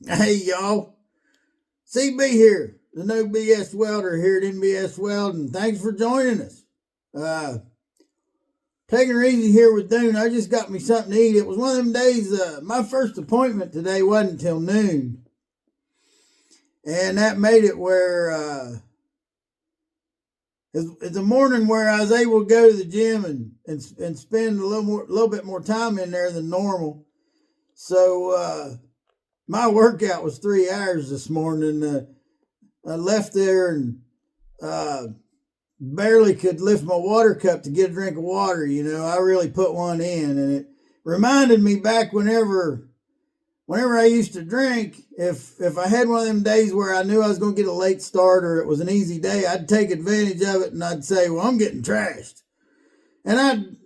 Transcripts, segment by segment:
Hey y'all, CB here, the No BS Welder here at NBS Welding. Thanks for joining us. Uh, Taking it easy here with Dune. I just got me something to eat. It was one of them days. My first appointment today wasn't till noon, and that made it where it's a morning where I was able to go to the gym and spend a little bit more time in there than normal. So my workout was 3 hours this morning. I left there and barely could lift my water cup to get a drink of water. I really put one in, and it reminded me back whenever I used to drink. If I had one of them days where I knew I was going to get a late start or it was an easy day, I'd take advantage of it and I'd say, "Well, I'm getting trashed." And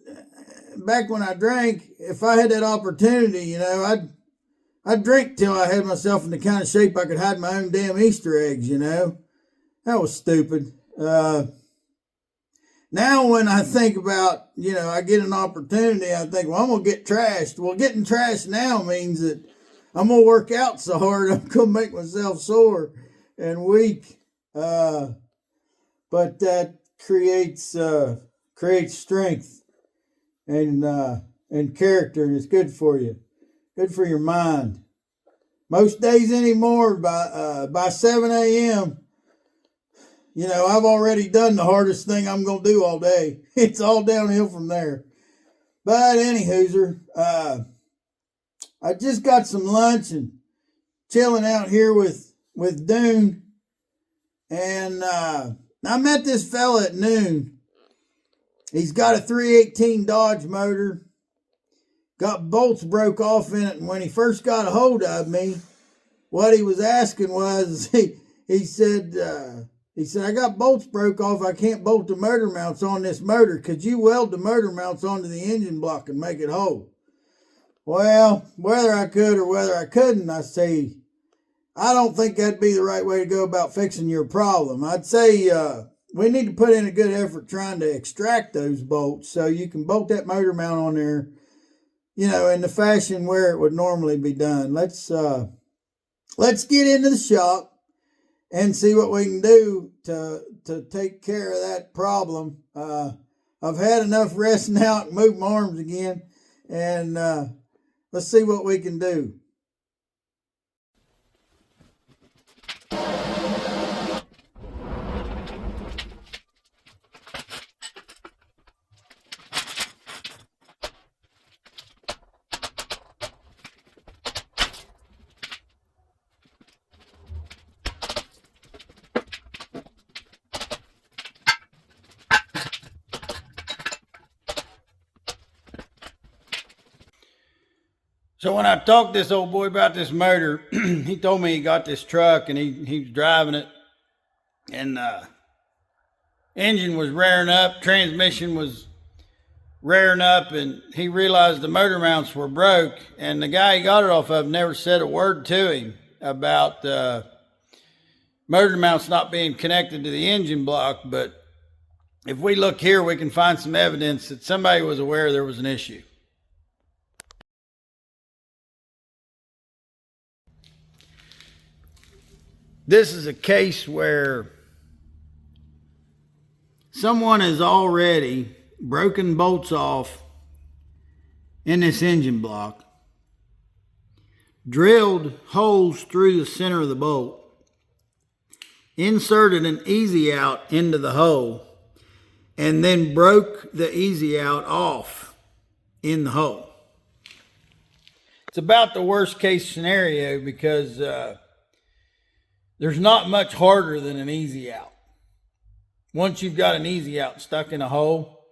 back when I drank, if I had that opportunity, I'd drink till I had myself in the kind of shape I could hide my own damn Easter eggs. That was stupid. Now when I think about, I get an opportunity, I think, well, I'm going to get trashed. Well, getting trashed now means that I'm going to work out so hard, I'm going to make myself sore and weak. But that creates strength and character, and it's good for you. Good for your mind. Most days anymore, by 7 a.m., I've already done the hardest thing I'm going to do all day. It's all downhill from there. But anywhooser, I just got some lunch and chilling out here with Dune. And I met this fella at noon. He's got a 318 Dodge motor. Got bolts broke off in it, and when he first got a hold of me, what he was asking was, he said, "I got bolts broke off. I can't bolt the motor mounts on this motor. Could you weld the motor mounts onto the engine block and make it whole?" Well, whether I could or whether I couldn't, I say, I don't think that'd be the right way to go about fixing your problem. I'd say we need to put in a good effort trying to extract those bolts so you can bolt that motor mount on there, in the fashion where it would normally be done. Let's get into the shop and see what we can do to take care of that problem. I've had enough resting out and move my arms again, and let's see what we can do. So when I talked to this old boy about this motor, he told me he got this truck and he was driving it, and engine was raring up, transmission was raring up, and he realized the motor mounts were broke, and the guy he got it off of never said a word to him about motor mounts not being connected to the engine block. But if we look here, we can find some evidence that somebody was aware there was an issue. This is a case where someone has already broken bolts off in this engine block, drilled holes through the center of the bolt, inserted an easy out into the hole, and then broke the easy out off in the hole. It's about the worst case scenario because there's not much harder than an easy out. Once you've got an easy out stuck in a hole,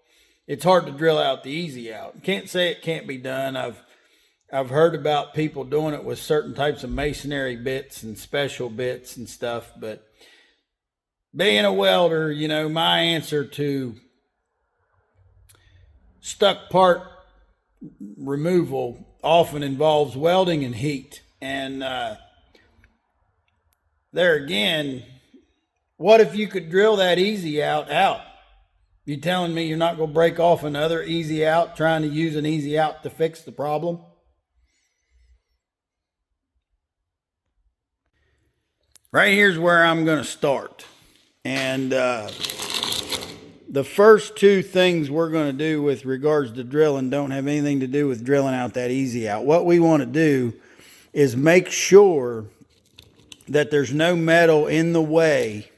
it's hard to drill out the easy out. Can't say it can't be done. I've heard about people doing it with certain types of masonry bits and special bits and stuff, but being a welder, my answer to stuck part removal often involves welding and heat. And there again, what if you could drill that easy out? You telling me you're not going to break off another easy out trying to use an easy out to fix the problem? Right here's where I'm going to start. And the first two things we're going to do with regards to drilling don't have anything to do with drilling out that easy out. What we want to do is make sure that there's no metal in the way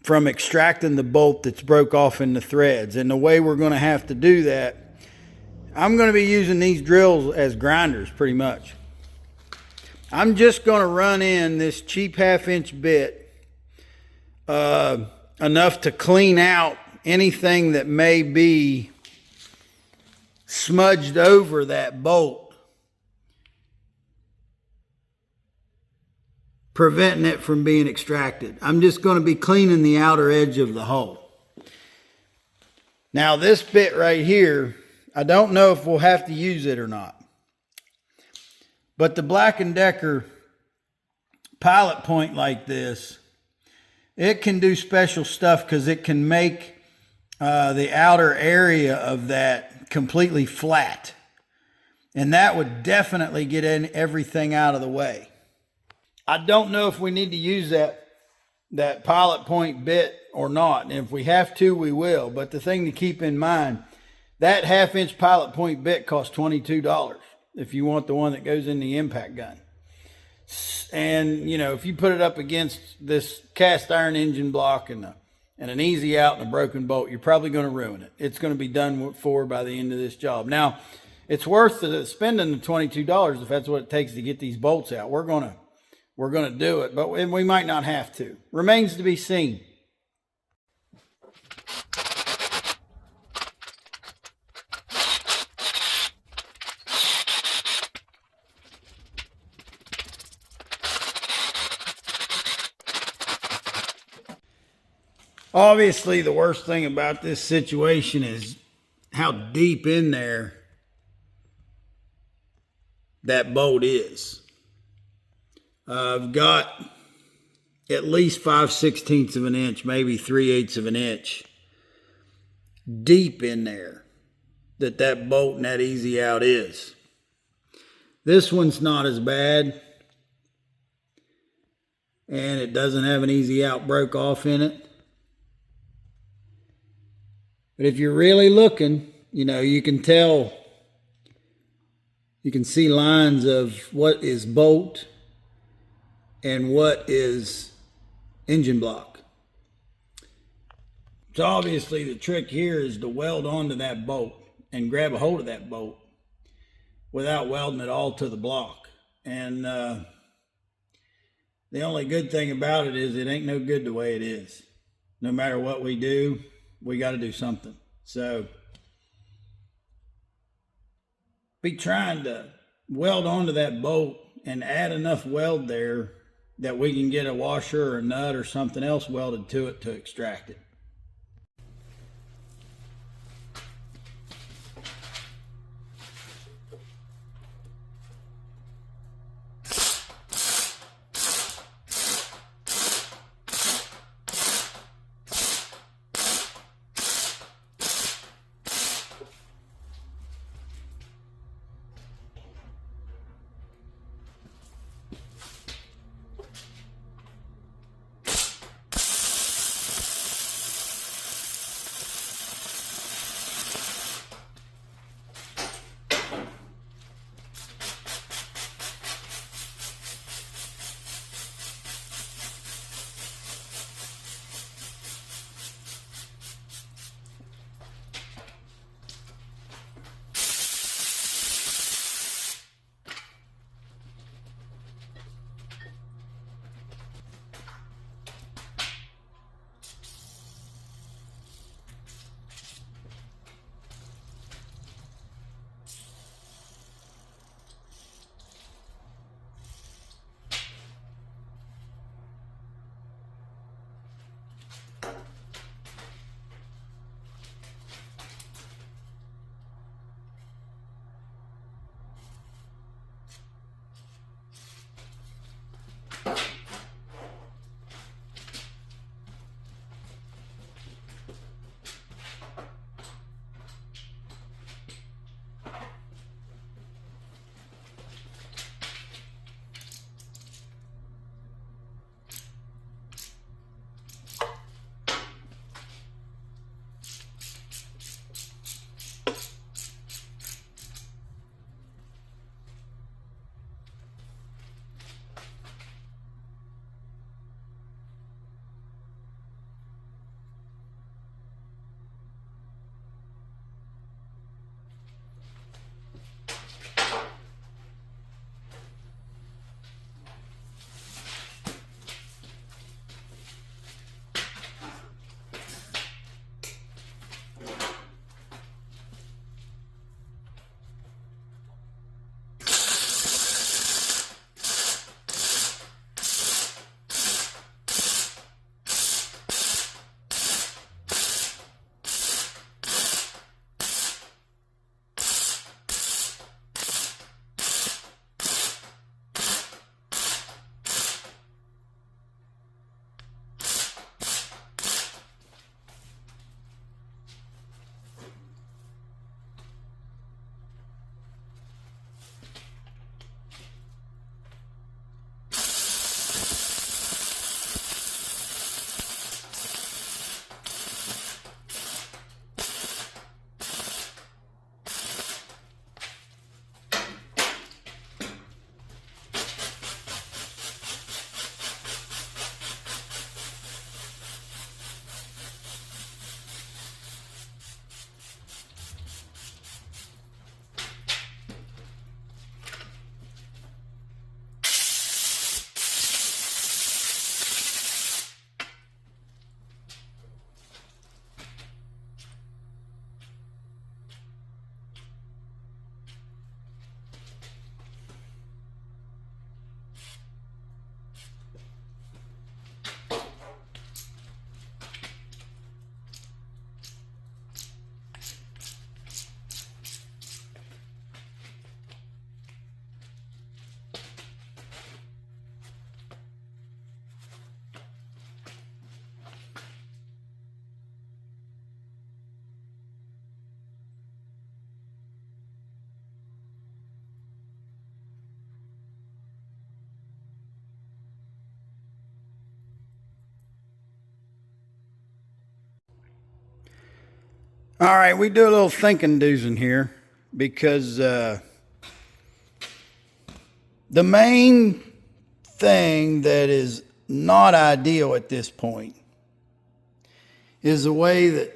from extracting the bolt that's broke off into threads. And the way we're going to have to do that, I'm going to be using these drills as grinders pretty much. I'm just going to run in this cheap 1/2-inch bit enough to clean out anything that may be smudged over that bolt, preventing it from being extracted. I'm just going to be cleaning the outer edge of the hole. Now this bit right here, I don't know if we'll have to use it or not. But the Black & Decker pilot point like this, it can do special stuff because it can make the outer area of that completely flat. And that would definitely get everything out of the way. I don't know if we need to use that pilot point bit or not. And if we have to, we will. But the thing to keep in mind, that 1/2-inch pilot point bit costs $22 if you want the one that goes in the impact gun. And, you know, if you put it up against this cast iron engine block and an easy out and a broken bolt, you're probably going to ruin it. It's going to be done for by the end of this job. Now, it's worth spending the $22 if that's what it takes to get these bolts out. We're going to do it, but we might not have to. Remains to be seen. Obviously, the worst thing about this situation is how deep in there that bolt is. I've got at least 5/16 of an inch, maybe 3/8 of an inch deep in there that bolt and that easy out is. This one's not as bad, and it doesn't have an easy out broke off in it. But if you're really looking, you know, you can tell, you can see lines of what is bolt and what is engine block. So obviously the trick here is to weld onto that bolt and grab a hold of that bolt without welding it all to the block. And the only good thing about it is it ain't no good the way it is. No matter what we do, we got to do something. So be trying to weld onto that bolt and add enough weld there that we can get a washer or a nut or something else welded to it to extract it. All right, we do a little thinking doozing here because the main thing that is not ideal at this point is the way that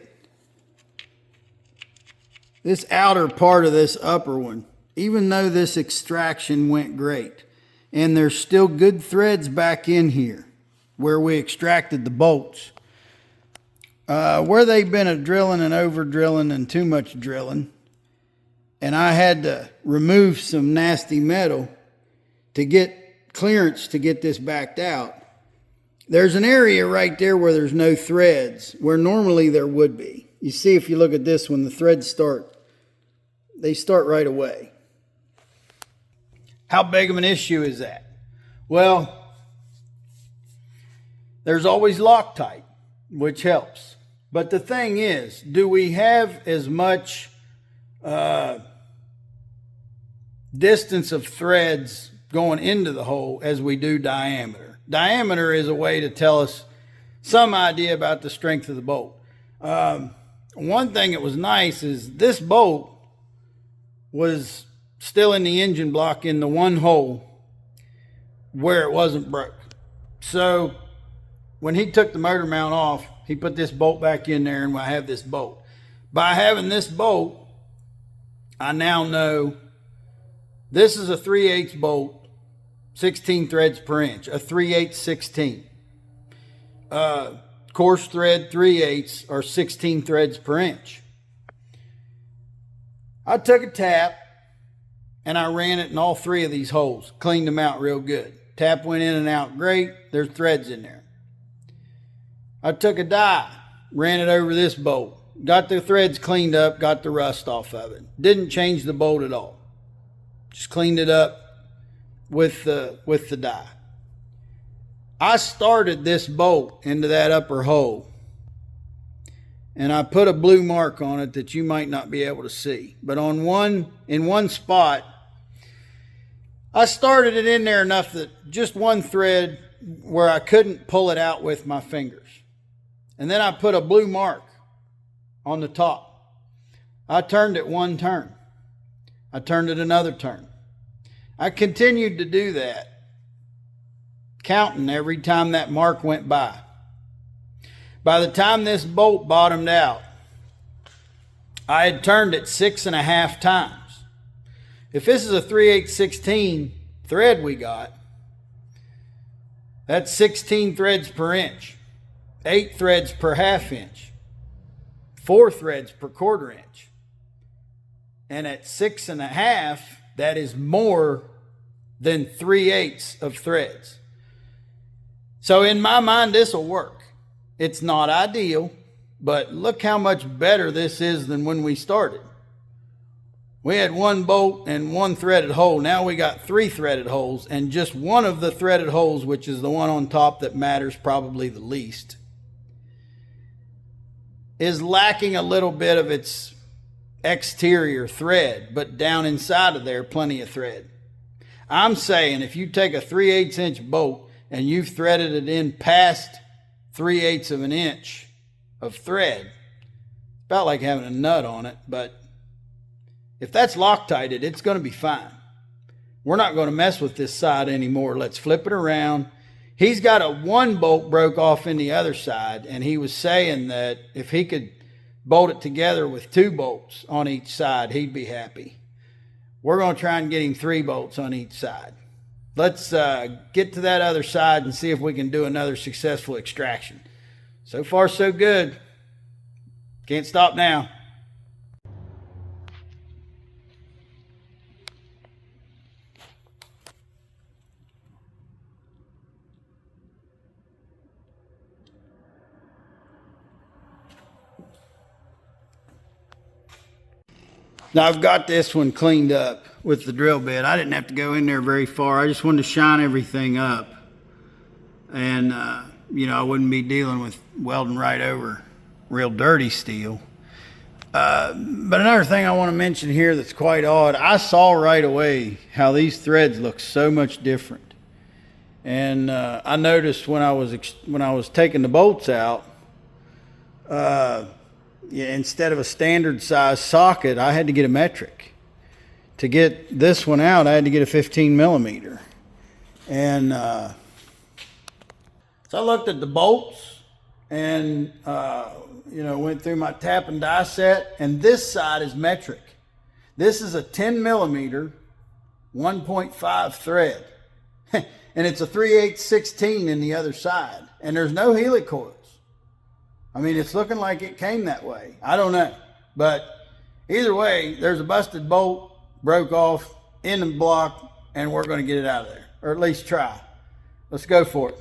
this outer part of this upper one, even though this extraction went great, and there's still good threads back in here where we extracted the bolts, where they've been a drilling and over drilling and too much drilling, and I had to remove some nasty metal to get clearance to get this backed out. There's an area right there where there's no threads, where normally there would be. You see, if you look at this one, the threads they start right away. How big of an issue is that? Well, there's always Loctite, which helps. But the thing is, do we have as much distance of threads going into the hole as we do diameter? Diameter is a way to tell us some idea about the strength of the bolt. One thing that was nice is this bolt was still in the engine block in the one hole where it wasn't broke. So when he took the motor mount off, he put this bolt back in there, and I have this bolt. By having this bolt, I now know this is a 3/8 bolt, 16 threads per inch, a 3/8 16. Coarse thread 3/8 are 16 threads per inch. I took a tap and I ran it in all three of these holes, cleaned them out real good. Tap went in and out great. There's threads in there. I took a die, ran it over this bolt, got the threads cleaned up, got the rust off of it. Didn't change the bolt at all. Just cleaned it up with the die. I started this bolt into that upper hole, and I put a blue mark on it that you might not be able to see. But in one spot, I started it in there enough that just one thread where I couldn't pull it out with my fingers. And then I put a blue mark on the top. I turned it one turn. I turned it another turn. I continued to do that, counting every time that mark went by. By the time this bolt bottomed out, I had turned it 6.5 times. If this is a 3/8 16 thread we got, that's 16 threads per inch, 8 threads per half inch, 4 threads per quarter inch. And at 6.5, that is more than 3/8 of threads. So in my mind, this will work. It's not ideal, but look how much better this is than when we started. We had one bolt and one threaded hole. Now we got 3 threaded holes, and just one of the threaded holes, which is the one on top that matters probably the least, is lacking a little bit of its exterior thread, but down inside of there, plenty of thread. I'm saying if you take a 3/8 inch bolt and you've threaded it in past 3/8 of an inch of thread, about like having a nut on it, but if that's Loctited, it's going to be fine. We're not going to mess with this side anymore. Let's flip it around. He's got a one bolt broke off in the other side, and he was saying that if he could bolt it together with 2 bolts on each side, he'd be happy. We're going to try and get him 3 bolts on each side. Let's get to that other side and see if we can do another successful extraction. So far, so good. Can't stop now. Now I've got this one cleaned up with the drill bit. I didn't have to go in there very far. I just wanted to shine everything up. And, I wouldn't be dealing with welding right over real dirty steel. But another thing I want to mention here that's quite odd, I saw right away how these threads look so much different. And I noticed when I was taking the bolts out, yeah, instead of a standard size socket, I had to get a metric. To get this one out, I had to get a 15 millimeter. And so I looked at the bolts and, went through my tap and die set, and this side is metric. This is a 10 millimeter, 1.5 thread. And it's a 3/8 16 in the other side. And there's no helicoils. I mean, it's looking like it came that way. I don't know. But either way, there's a busted bolt, broke off in the block, and we're going to get it out of there. Or at least try. Let's go for it.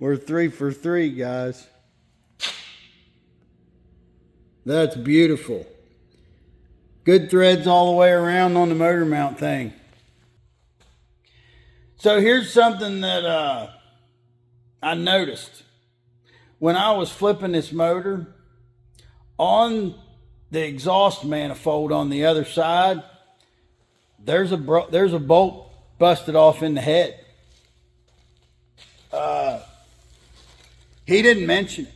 We're 3 for 3, guys. That's beautiful. Good threads all the way around on the motor mount thing. So here's something that I noticed. When I was flipping this motor, on the exhaust manifold on the other side, there's a bolt busted off in the head. He didn't mention it,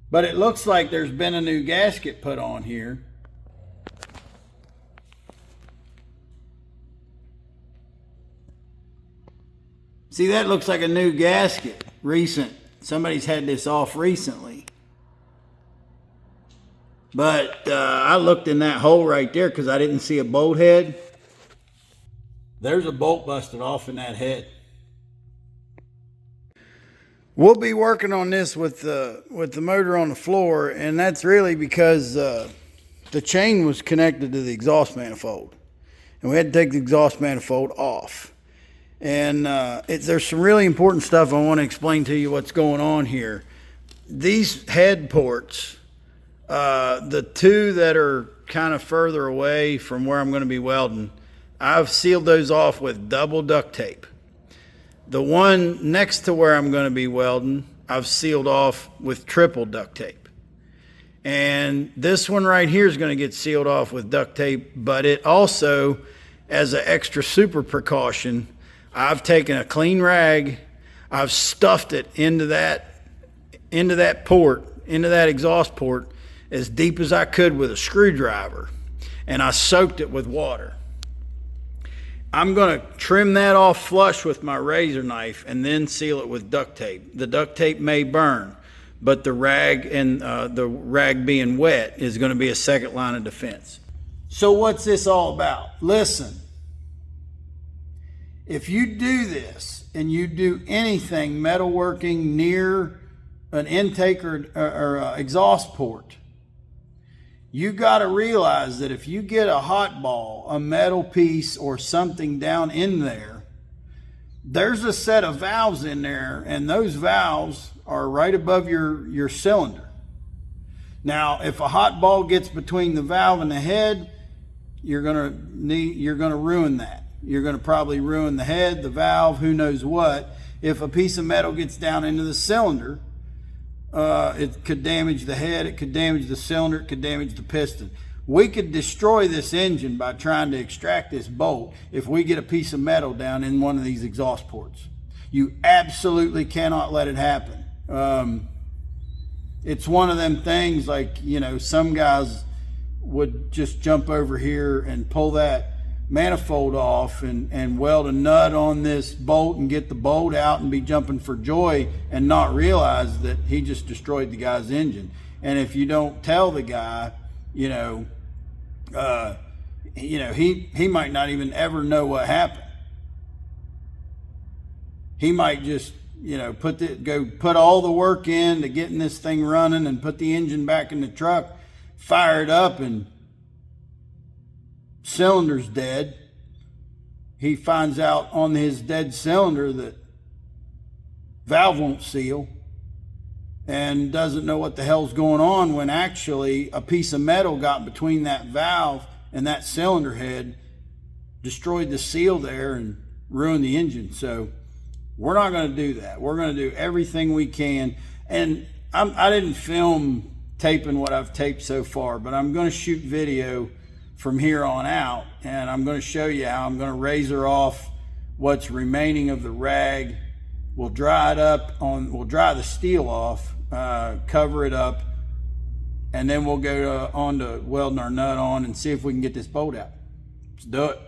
but it looks like there's been a new gasket put on here. See, that looks like a new gasket, recent. Somebody's had this off recently. But I looked in that hole right there because I didn't see a bolt head. There's a bolt busted off in that head. We'll be working on this with the motor on the floor, and that's really because the chain was connected to the exhaust manifold, and we had to take the exhaust manifold off. And there's some really important stuff I want to explain to you what's going on here. These head ports, the two that are kind of further away from where I'm going to be welding, I've sealed those off with double duct tape. The one next to where I'm going to be welding, I've sealed off with triple duct tape. And this one right here is going to get sealed off with duct tape, but it also, as an extra super precaution, I've taken a clean rag, I've stuffed it into that port, into that exhaust port, as deep as I could with a screwdriver, and I soaked it with water. I'm going to trim that off flush with my razor knife and then seal it with duct tape. The duct tape may burn, but the rag, and the rag being wet, is going to be a second line of defense. So what's this all about? Listen, if you do this and you do anything metalworking near an intake or exhaust port, you got to realize that if you get a hot ball, a metal piece, or something down in there, there's a set of valves in there, and those valves are right above your cylinder. Now, if a hot ball gets between the valve and the head, you're gonna ruin that. You're gonna probably ruin the head, the valve, who knows what. If a piece of metal gets down into the cylinder, it could damage the head, it could damage the cylinder, it could damage the piston. We could destroy this engine by trying to extract this bolt if we get a piece of metal down in one of these exhaust ports. You absolutely cannot let it happen. It's one of them things, like, you know, some guys would just jump over here and pull that manifold off and weld a nut on this bolt and get the bolt out and be jumping for joy and not realize that he just destroyed the guy's engine. And if you don't tell the guy, he might not even ever know what happened. He might just, put all the work into getting this thing running and put the engine back in the truck, fire it up, and cylinder's dead. He finds out on his dead cylinder that valve won't seal and doesn't know what the hell's going on, when actually a piece of metal got between that valve and that cylinder head, destroyed the seal there and ruined the engine. So we're not going to do that. We're going to do everything we can. And I didn't film taping what I've taped so far, but I'm going to shoot video from here on out, and I'm going to show you how I'm going to razor off what's remaining of the rag. We'll dry it up we'll dry the steel off, cover it up, and then we'll go on to welding our nut on and see if we can get this bolt out. Let's do it.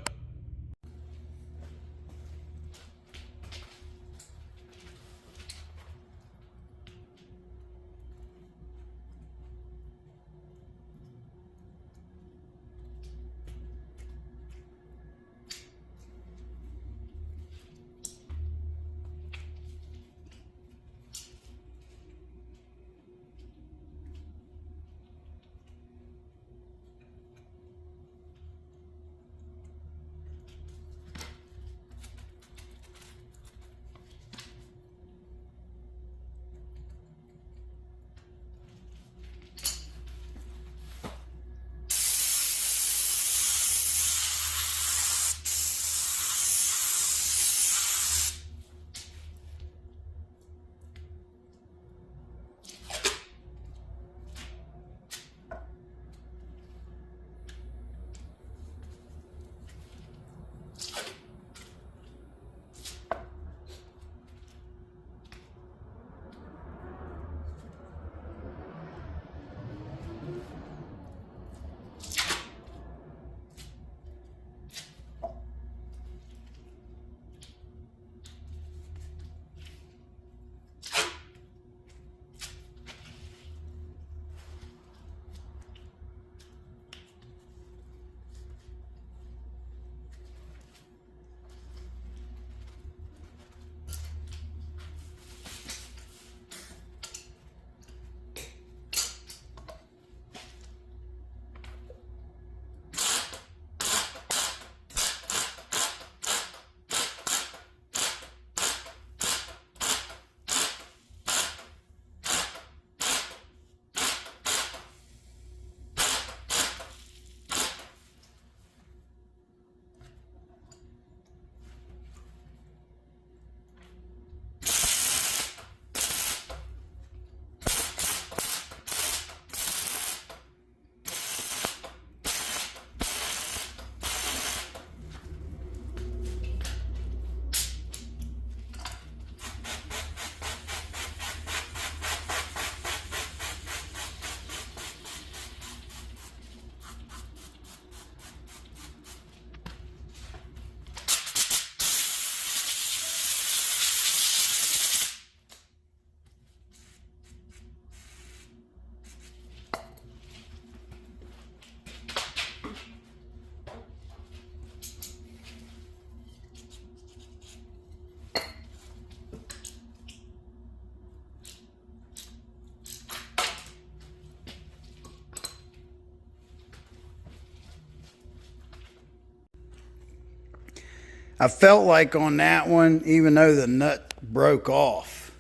I felt like on that one, even though the nut broke off,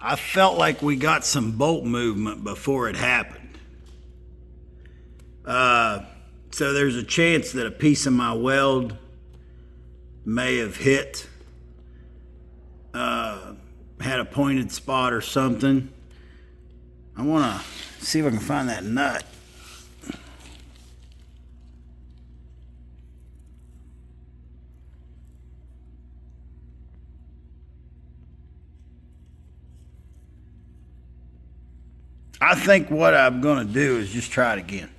I felt like we got some bolt movement before it happened. So there's a chance that a piece of my weld may have hit, had a pointed spot or something. I want to see if I can find that nut. I think what I'm going to do is just try it again.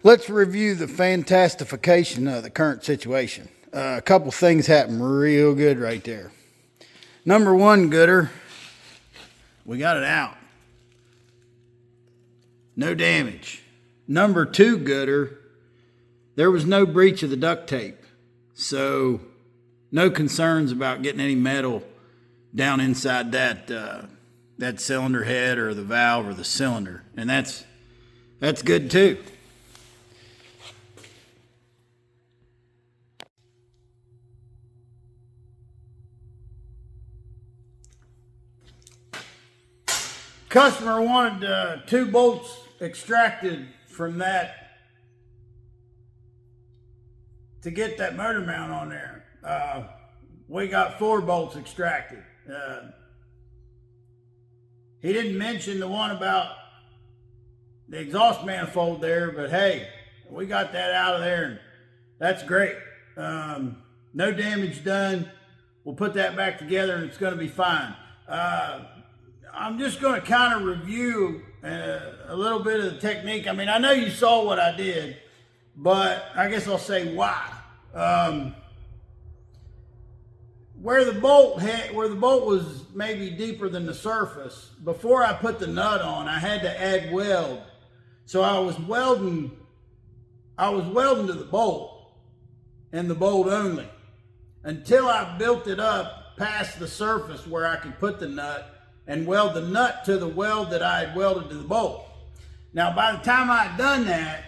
Let's review the fantastification of the current situation. A couple things happened real good right there. Number one, Gooder, we got it out. No damage. Number two, Gooder, there was no breach of the duct tape. So no concerns about getting any metal down inside that cylinder head or the valve or the cylinder. And that's good too. Customer wanted 2 bolts extracted from that to get that motor mount on there. We got 4 bolts extracted. He didn't mention the one about the exhaust manifold there, but hey, we got that out of there and that's great. No damage done. We'll put that back together and it's going to be fine. I'm just going to kind of review a little bit of the technique. I mean, I know you saw what I did, but I guess I'll say why. Where the bolt was maybe deeper than the surface, before I put the nut on, I had to add weld. So I was welding to the bolt and the bolt only until I built it up past the surface where I could put the nut and weld the nut to the weld that I had welded to the bolt. Now, by the time I had done that,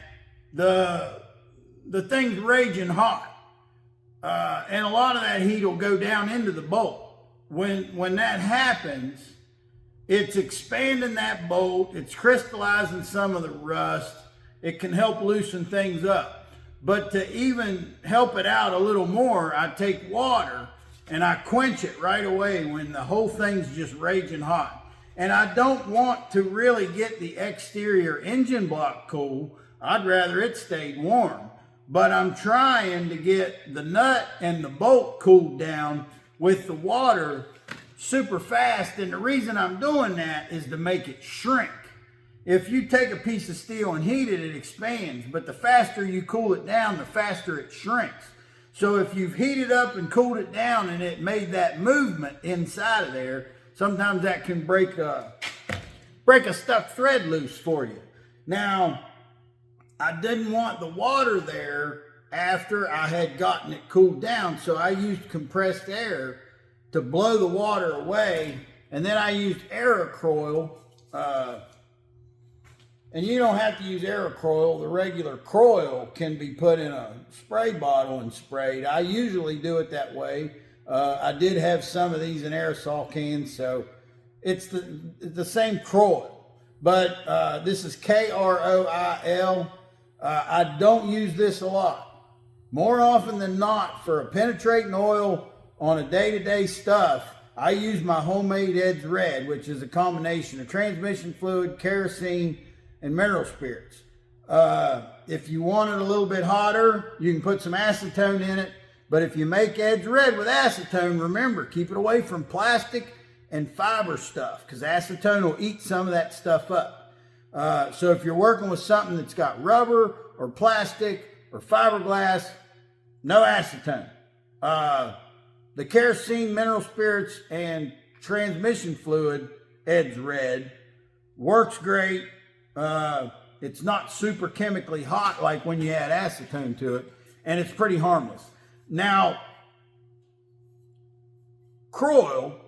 the thing's raging hot. And a lot of that heat will go down into the bolt. When that happens, it's expanding that bolt, it's crystallizing some of the rust, it can help loosen things up. But to even help it out a little more, I take water and I quench it right away when the whole thing's just raging hot. And I don't want to really get the exterior engine block cool. I'd rather it stayed warm. But I'm trying to get the nut and the bolt cooled down with the water super fast. And the reason I'm doing that is to make it shrink. If you take a piece of steel and heat it, it expands. But the faster you cool it down, the faster it shrinks. So if you've heated up and cooled it down and it made that movement inside of there, sometimes that can break a stuck thread loose for you. Now, I didn't want the water there after I had gotten it cooled down, so I used compressed air to blow the water away, and then I used Aerocroil. And you don't have to use Aerocroil. The regular Croil can be put in a spray bottle and sprayed. I usually do it that way. I did have some of these in aerosol cans, so it's the same Croil. But this is Kroil. I don't use this a lot. More often than not, for a penetrating oil on a day-to-day stuff, I use my homemade Ed's Red, which is a combination of transmission fluid, kerosene, and mineral spirits. If you want it a little bit hotter, you can put some acetone in it. But if you make Ed's Red with acetone, remember, keep it away from plastic and fiber stuff, because acetone will eat some of that stuff up. So if you're working with something that's got rubber or plastic or fiberglass, no acetone. The kerosene, mineral spirits, and transmission fluid, Ed's Red, works great. It's not super chemically hot like when you add acetone to it, and it's pretty harmless. Now, Croil,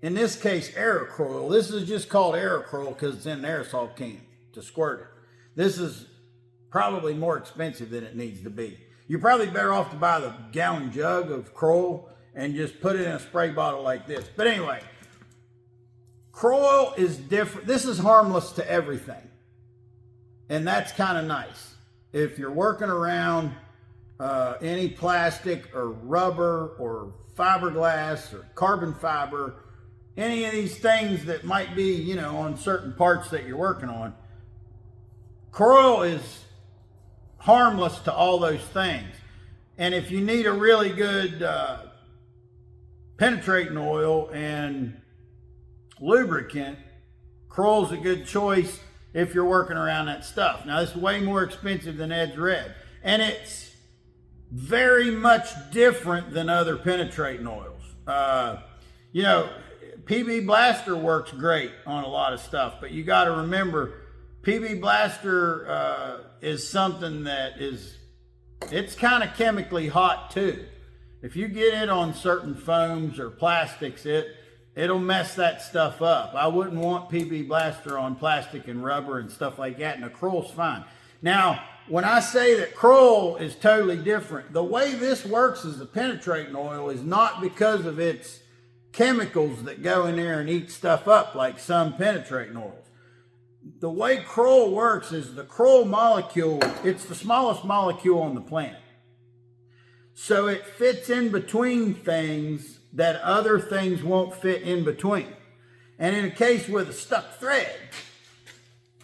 in this case Aerocroil, this is just called Aerocroil because it's in an aerosol can to squirt it. This is probably more expensive than it needs to be. You're probably better off to buy the gallon jug of Croil and just put it in a spray bottle like this. But anyway, Croil is different. This is harmless to everything. And that's kind of nice. If you're working around any plastic or rubber or fiberglass or carbon fiber, any of these things that might be, on certain parts that you're working on, Croil is harmless to all those things. And if you need a really good penetrating oil and lubricant, Croil's a good choice if you're working around that stuff. Now, this is way more expensive than Ed's Red, and it's very much different than other penetrating oils. PB Blaster works great on a lot of stuff, but you got to remember, PB Blaster is something that it's kind of chemically hot too. If you get it on certain foams or plastics, it'll mess that stuff up. I wouldn't want PB Blaster on plastic and rubber and stuff like that, and a Croil's fine. Now, when I say that Croil is totally different, the way this works as a penetrating oil is not because of its chemicals that go in there and eat stuff up like some penetrating oils. The way Croil works is the Croil molecule, it's the smallest molecule on the planet. So it fits in between things that other things won't fit in between. And in a case with a stuck thread,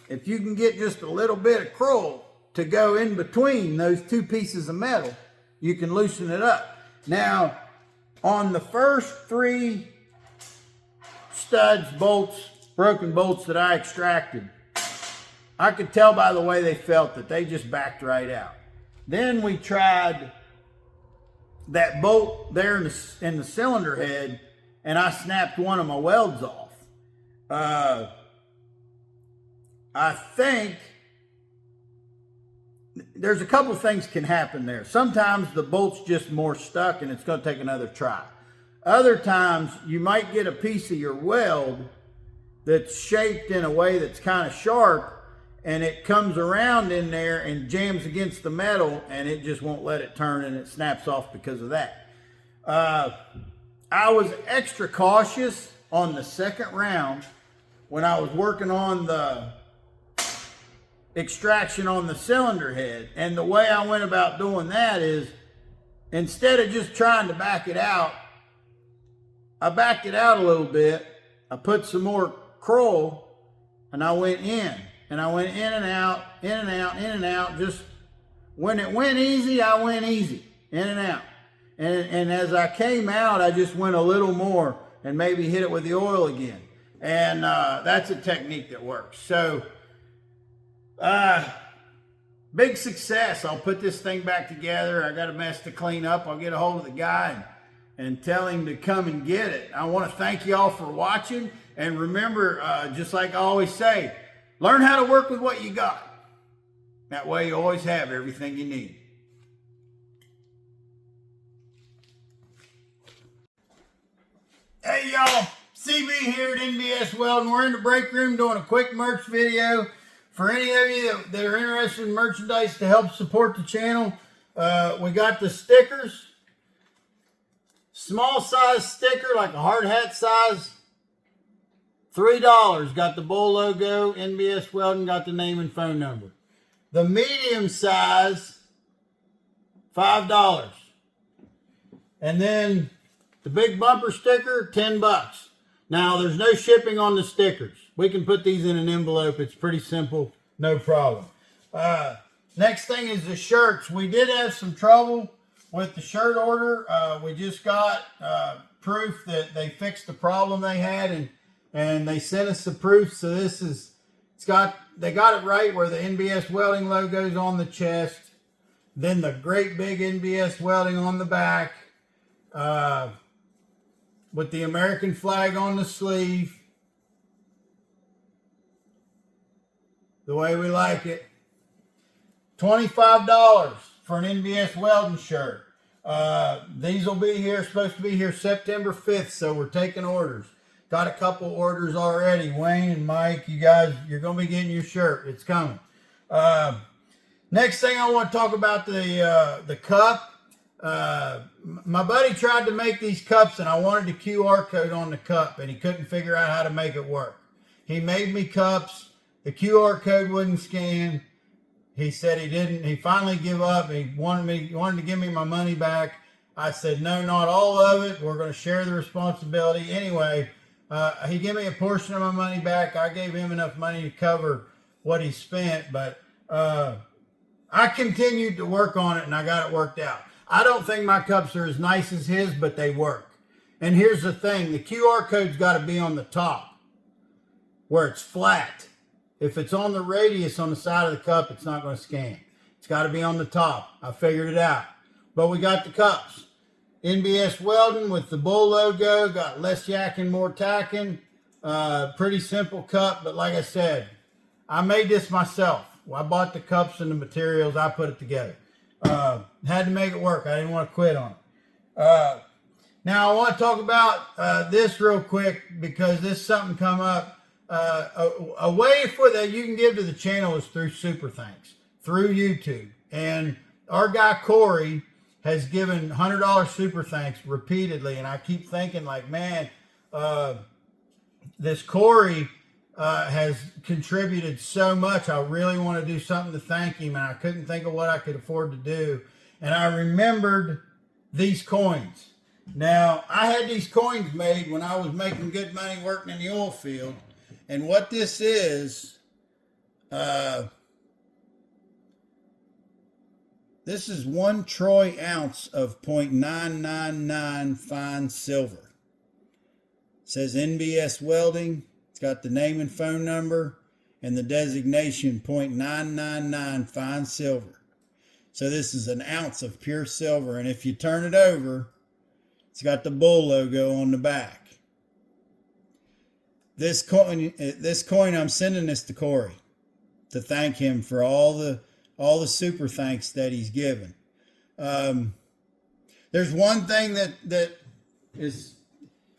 if you can get just a little bit of Croil to go in between those two pieces of metal, you can loosen it up. Now, on the first 3 studs, bolts, broken bolts that I extracted, I could tell by the way they felt that they just backed right out. Then we tried that bolt there in the cylinder head, and I snapped one of my welds off. I think there's a couple things can happen there. Sometimes the bolt's just more stuck and it's going to take another try. Other times you might get a piece of your weld that's shaped in a way that's kind of sharp, and it comes around in there and jams against the metal, and it just won't let it turn, and it snaps off because of that. I was extra cautious on the second round when I was working on the extraction on the cylinder head. And the way I went about doing that is, instead of just trying to back it out, I backed it out a little bit. I put some more Kroll, and I went in. And I went in and out, in and out, in and out. Just when it went easy, I went easy, in and out. And as I came out, I just went a little more and maybe hit it with the oil again. And that's a technique that works. So, big success. I'll put this thing back together. I got a mess to clean up. I'll get a hold of the guy and tell him to come and get it. I want to thank y'all for watching. And remember, just like I always say, learn how to work with what you got. That way you always have everything you need. Hey y'all, CB here at NBS Welding. We're in the break room doing a quick merch video. For any of you that are interested in merchandise to help support the channel, we got the stickers. Small size sticker, like a hard hat size, $3. Got the bull logo, NBS Welding, got the name and phone number. The medium size, $5. And then the big bumper sticker, $10. Now, there's no shipping on the stickers. We can put these in an envelope. It's pretty simple, no problem. Next thing is the shirts. We did have some trouble with the shirt order. We just got proof that they fixed the problem they had, and they sent us the proof. So this is, they got it right where the NBS Welding logo is on the chest, then the great big NBS Welding on the back, with the American flag on the sleeve, the way we like it. $25 for an NBS Welding shirt. These will be here, supposed to be here September 5th, so we're taking orders. Got a couple orders already. Wayne and Mike, you guys, you're going to be getting your shirt. It's coming. Next thing I want to talk about the cup. My buddy tried to make these cups, and I wanted the QR code on the cup, and he couldn't figure out how to make it work. He made me cups. The QR code wouldn't scan. He said he didn't. He finally gave up. He wanted to give me my money back. I said, no, not all of it. We're going to share the responsibility. Anyway, he gave me a portion of my money back. I gave him enough money to cover what he spent, but I continued to work on it, and I got it worked out. I don't think my cups are as nice as his, but they work. And here's the thing. The QR code's got to be on the top where it's flat. If it's on the radius on the side of the cup, it's not going to scan. It's got to be on the top. I figured it out. But we got the cups. NBS Welding with the bull logo. Got less yakking, more tacking. Pretty simple cup, but like I said, I made this myself. I bought the cups and the materials. I put it together. Had to make it work. I didn't want to quit on it. Now I want to talk about this real quick because this something come up. A way for that you can give to the channel is through Super Thanks, through YouTube. And our guy Corey has given $100 Super Thanks repeatedly. And I keep thinking like, man, this Corey has contributed so much. I really want to do something to thank him, and I couldn't think of what I could afford to do. And I remembered these coins. Now, I had these coins made when I was making good money working in the oil field. And what this is this is 1 troy ounce of 0.999 fine silver. It says NBS Welding. It's got the name and phone number and the designation 0.999 fine silver. So this is an ounce of pure silver. And if you turn it over, it's got the bull logo on the back. This coin, I'm sending this to Corey to thank him for all the super thanks that he's given. There's one thing that is,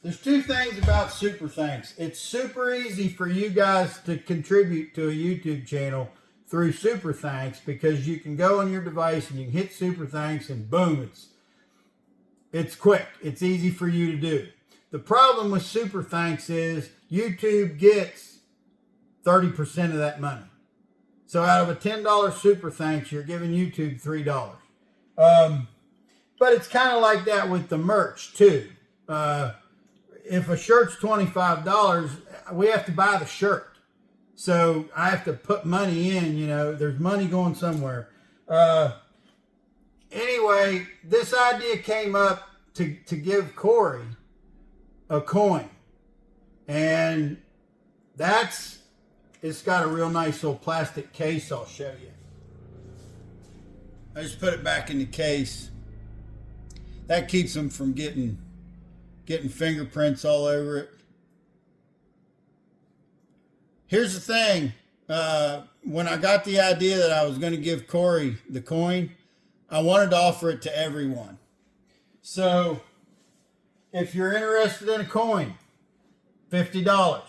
there's two things about super thanks. It's super easy for you guys to contribute to a YouTube channel through super thanks because you can go on your device and you can hit super thanks and boom, it's quick. It's easy for you to do. The problem with super thanks is YouTube gets 30% of that money. So out of a $10 super thanks, you're giving YouTube $3. But it's kind of like that with the merch too. If a shirt's $25, we have to buy the shirt. So I have to put money in, you know, there's money going somewhere. Anyway, this idea came up to give Corey a coin. And it's got a real nice little plastic case I'll show you. I just put it back in the case. That keeps them from getting fingerprints all over it. Here's the thing. When I got the idea that I was going to give Corey the coin, I wanted to offer it to everyone. So if you're interested in a coin, $50.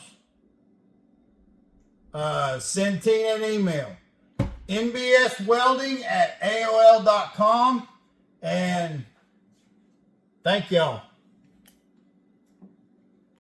Send Tina an email. nbswelding@aol.com. And thank y'all.